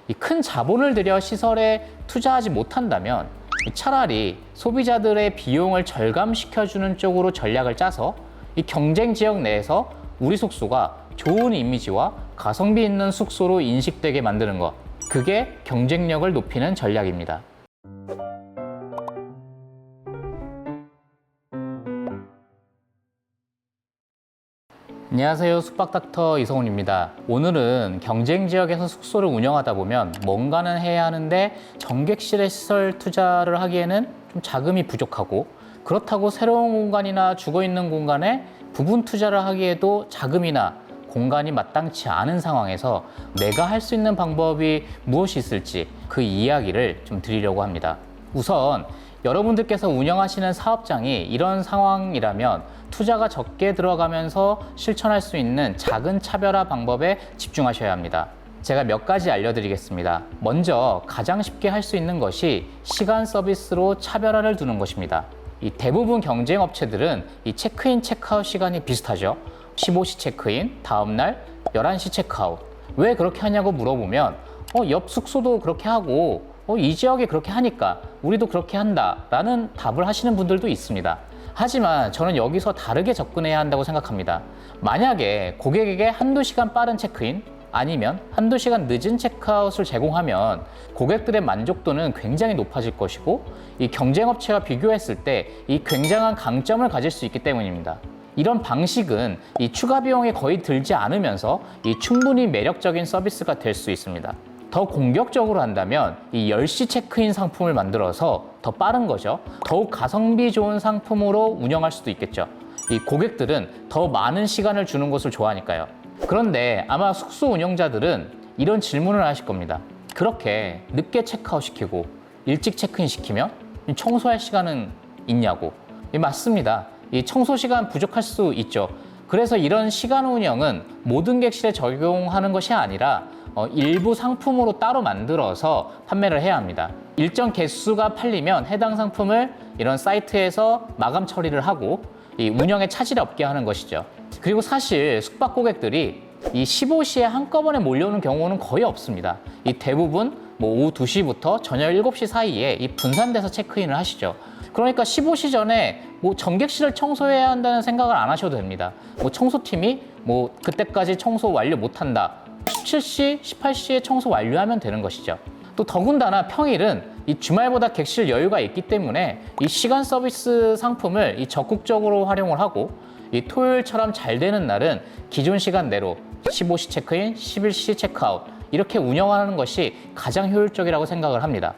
이 큰 자본을 들여 시설에 투자하지 못한다면 차라리 소비자들의 비용을 절감시켜주는 쪽으로 전략을 짜서 이 경쟁 지역 내에서 우리 숙소가 좋은 이미지와 가성비 있는 숙소로 인식되게 만드는 것, 그게 경쟁력을 높이는 전략입니다. 안녕하세요. 숙박닥터 이성훈입니다. 오늘은 경쟁 지역에서 숙소를 운영하다 보면 뭔가는 해야 하는데 정객실에 시설 투자를 하기에는 좀 자금이 부족하고, 그렇다고 새로운 공간이나 죽어있는 공간에 부분 투자를 하기에도 자금이나 공간이 마땅치 않은 상황에서 내가 할 수 있는 방법이 무엇이 있을지 그 이야기를 좀 드리려고 합니다. 우선 여러분들께서 운영하시는 사업장이 이런 상황이라면 투자가 적게 들어가면서 실천할 수 있는 작은 차별화 방법에 집중하셔야 합니다. 제가 몇 가지 알려드리겠습니다. 먼저 가장 쉽게 할 수 있는 것이 시간 서비스로 차별화를 두는 것입니다. 이 대부분 경쟁 업체들은 이 체크인, 체크아웃 시간이 비슷하죠. 15시 체크인, 다음날 11시 체크아웃. 왜 그렇게 하냐고 물어보면 옆 숙소도 그렇게 하고 이 지역이 그렇게 하니까 우리도 그렇게 한다 라는 답을 하시는 분들도 있습니다. 하지만 저는 여기서 다르게 접근해야 한다고 생각합니다. 만약에 고객에게 한두 시간 빠른 체크인 아니면 한두 시간 늦은 체크아웃을 제공하면 고객들의 만족도는 굉장히 높아질 것이고, 이 경쟁업체와 비교했을 때 이 굉장한 강점을 가질 수 있기 때문입니다. 이런 방식은 이 추가 비용이 거의 들지 않으면서 이 충분히 매력적인 서비스가 될 수 있습니다. 더 공격적으로 한다면 이 10시 체크인 상품을 만들어서 더 빠른 거죠. 더욱 가성비 좋은 상품으로 운영할 수도 있겠죠. 이 고객들은 더 많은 시간을 주는 것을 좋아하니까요. 그런데 아마 숙소 운영자들은 이런 질문을 하실 겁니다. 그렇게 늦게 체크아웃 시키고 일찍 체크인 시키면 청소할 시간은 있냐고. 맞습니다. 이 청소 시간 부족할 수 있죠. 그래서 이런 시간 운영은 모든 객실에 적용하는 것이 아니라 일부 상품으로 따로 만들어서 판매를 해야 합니다. 일정 개수가 팔리면 해당 상품을 이런 사이트에서 마감 처리를 하고 이 운영에 차질이 없게 하는 것이죠. 그리고 사실 숙박 고객들이 이 15시에 한꺼번에 몰려오는 경우는 거의 없습니다. 이 대부분 오후 2시부터 저녁 7시 사이에 이 분산돼서 체크인을 하시죠. 그러니까 15시 전에 전객실을 청소해야 한다는 생각을 안 하셔도 됩니다. 청소팀이 그때까지 청소 완료 못한다. 17시, 18시에 청소 완료하면 되는 것이죠. 또 더군다나 평일은 이 주말보다 객실 여유가 있기 때문에 이 시간 서비스 상품을 이 적극적으로 활용을 하고, 이 토요일처럼 잘 되는 날은 기존 시간대로 15시 체크인, 11시 체크아웃 이렇게 운영하는 것이 가장 효율적이라고 생각을 합니다.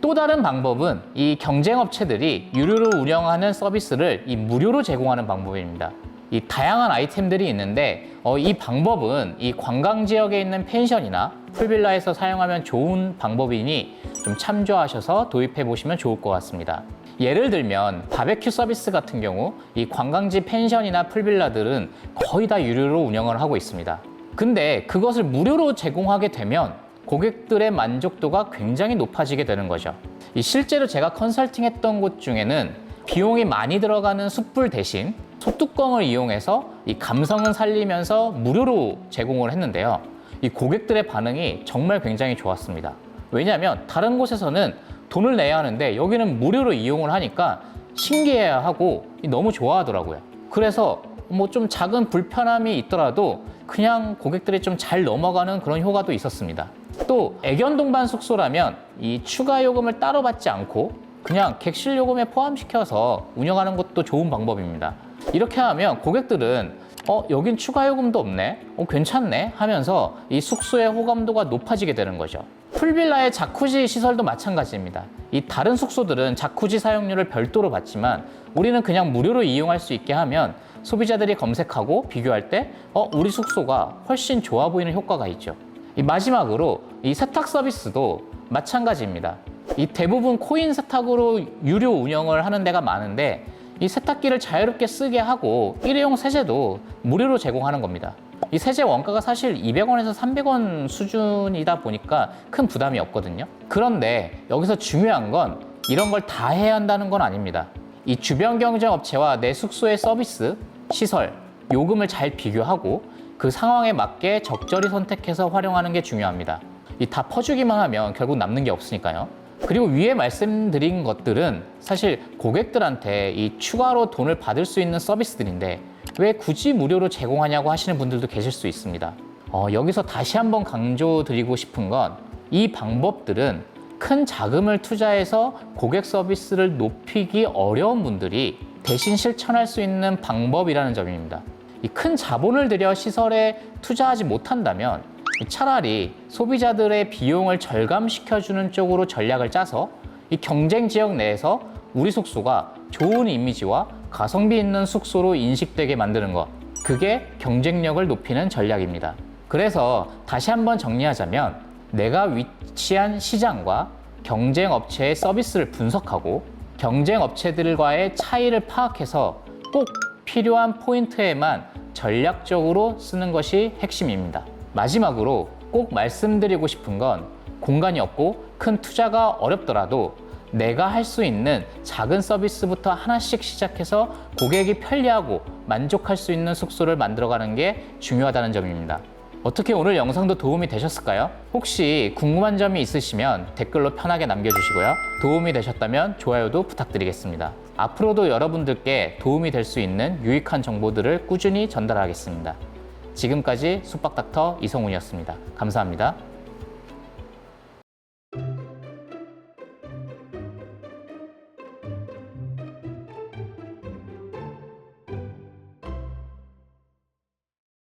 또 다른 방법은 이 경쟁 업체들이 유료로 운영하는 서비스를 이 무료로 제공하는 방법입니다. 이 다양한 아이템들이 있는데 이 방법은 이 관광 지역에 있는 펜션이나 풀빌라에서 사용하면 좋은 방법이니 좀 참조하셔서 도입해 보시면 좋을 것 같습니다. 예를 들면 바베큐 서비스 같은 경우 이 관광지 펜션이나 풀빌라들은 거의 다 유료로 운영을 하고 있습니다. 근데 그것을 무료로 제공하게 되면 고객들의 만족도가 굉장히 높아지게 되는 거죠. 실제로 제가 컨설팅했던 곳 중에는 비용이 많이 들어가는 숯불 대신 소뚜껑을 이용해서 이 감성은 살리면서 무료로 제공을 했는데요. 이 고객들의 반응이 정말 굉장히 좋았습니다. 왜냐하면 다른 곳에서는 돈을 내야 하는데 여기는 무료로 이용을 하니까 신기해하고 너무 좋아하더라고요. 그래서 좀 작은 불편함이 있더라도 그냥 고객들이 좀 잘 넘어가는 그런 효과도 있었습니다. 또 애견 동반 숙소라면 이 추가 요금을 따로 받지 않고 그냥 객실 요금에 포함시켜서 운영하는 것도 좋은 방법입니다. 이렇게 하면 고객들은 여긴 추가 요금도 없네, 괜찮네 하면서 이 숙소의 호감도가 높아지게 되는 거죠. 풀빌라의 자쿠지 시설도 마찬가지입니다. 이 다른 숙소들은 자쿠지 사용료를 별도로 받지만 우리는 그냥 무료로 이용할 수 있게 하면 소비자들이 검색하고 비교할 때 우리 숙소가 훨씬 좋아 보이는 효과가 있죠. 마지막으로 이 세탁 서비스도 마찬가지입니다. 이 대부분 코인 세탁으로 유료 운영을 하는 데가 많은데 이 세탁기를 자유롭게 쓰게 하고 일회용 세제도 무료로 제공하는 겁니다. 이 세제 원가가 사실 200원에서 300원 수준이다 보니까 큰 부담이 없거든요. 그런데 여기서 중요한 건 이런 걸 다 해야 한다는 건 아닙니다. 이 주변 경쟁 업체와 내 숙소의 서비스, 시설, 요금을 잘 비교하고 그 상황에 맞게 적절히 선택해서 활용하는 게 중요합니다. 이 다 퍼주기만 하면 결국 남는 게 없으니까요. 그리고 위에 말씀드린 것들은 사실 고객들한테 이 추가로 돈을 받을 수 있는 서비스들인데 왜 굳이 무료로 제공하냐고 하시는 분들도 계실 수 있습니다. 여기서 다시 한번 강조드리고 싶은 건 이 방법들은 큰 자금을 투자해서 고객 서비스를 높이기 어려운 분들이 대신 실천할 수 있는 방법이라는 점입니다. 이 큰 자본을 들여 시설에 투자하지 못한다면 차라리 소비자들의 비용을 절감시켜주는 쪽으로 전략을 짜서 이 경쟁 지역 내에서 우리 숙소가 좋은 이미지와 가성비 있는 숙소로 인식되게 만드는 것, 그게 경쟁력을 높이는 전략입니다. 그래서 다시 한번 정리하자면 내가 위치한 시장과 경쟁 업체의 서비스를 분석하고 경쟁 업체들과의 차이를 파악해서 꼭 필요한 포인트에만 전략적으로 쓰는 것이 핵심입니다. 마지막으로 꼭 말씀드리고 싶은 건 공간이 없고 큰 투자가 어렵더라도 내가 할 수 있는 작은 서비스부터 하나씩 시작해서 고객이 편리하고 만족할 수 있는 숙소를 만들어가는 게 중요하다는 점입니다. 어떻게 오늘 영상도 도움이 되셨을까요? 혹시 궁금한 점이 있으시면 댓글로 편하게 남겨주시고요. 도움이 되셨다면 좋아요도 부탁드리겠습니다. 앞으로도 여러분들께 도움이 될 수 있는 유익한 정보들을 꾸준히 전달하겠습니다. 지금까지 숙박닥터 이성훈이었습니다. 감사합니다.